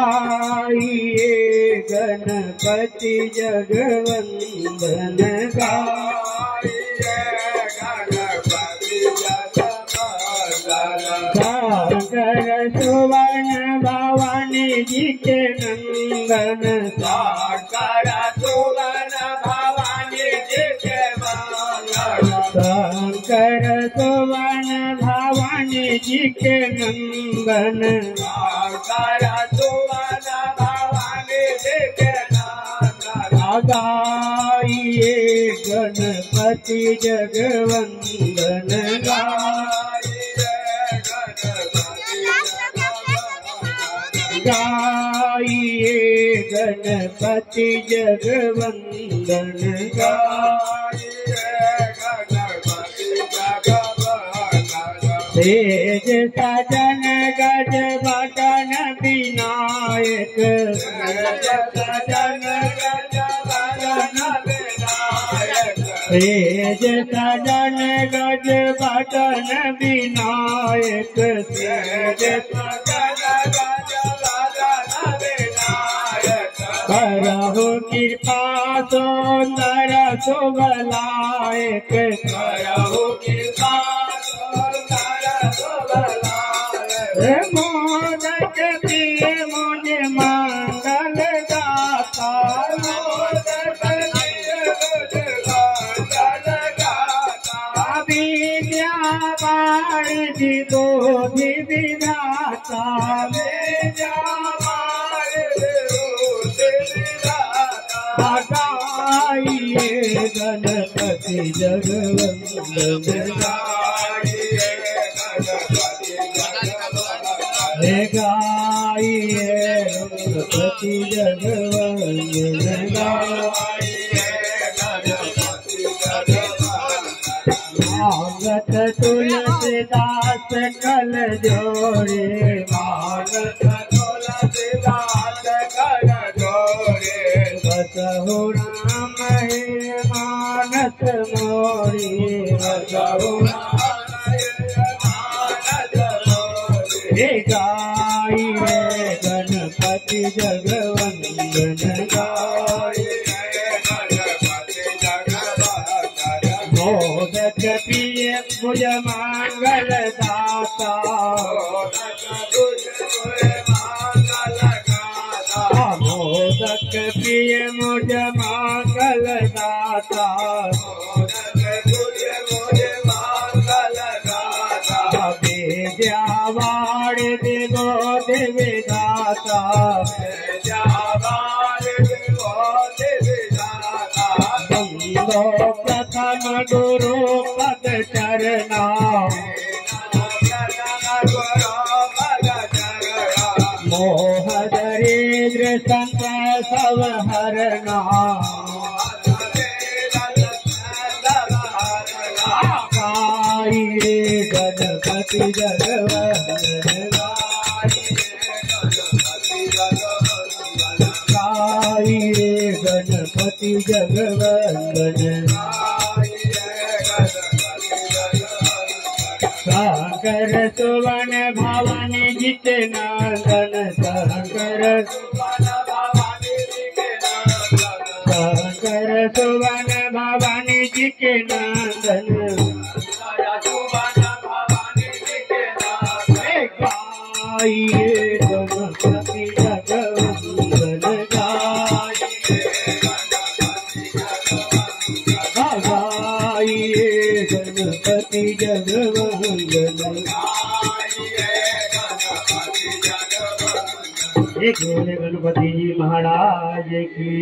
गाइए गणपति जगवंदन गाइए गणपति जगवंदन सागर सुवर्ण भवानी जी के नंदन सागर सुवर्ण भवानी जी के शंकर सुवर्ण भवानी जी के नंदन शंकर सुवर्ण भवानी जी के नंदन गाइए गणपति जगवंदन गाइए गणपति जगवंदन तेज सजन गज बदन विनायक सजन गज बदन विनायक तेज सजन गज बदन विनायक तेज सजन गज बदन विनायक करहु कृपा सुंदर सुभलायक करहु कृपा मोदक प्रिय मुझे मंगल दाता मोदक प्रिय मुझे मंगल दाता विद्या वाणिज्य बोधि विधाता विद्या वाणिज्य बोधि विधाता गाइए गणपति जगवंदन गाइए गणपति जगवंदन मांगत तुलसीदास कल जोड़े मांगत तुलसीदास कल जोड़े बसहु राम हे मानस मोरी बसहु गाइए गणपति जगवंदन गाइए गणपति जगवंदन मोदक प्रिय मुझ मंगल दाता मोदक प्रिय मुझ मंगल दाता विद्यावाण देवो देविदाता बंदो प्रथम गुरु पद चरना मोह दरिद्र संत सब हरना गाइए गणपति जगवंदन गाइए गणपति जगवंदन शंकर सुवन भवानी जी के नंदन शंकर सुवन भवानी जी के नंदन गाइए गणपति जगवंदन गाइए गणपति जगवंदन एक गणपति जी महाराज की।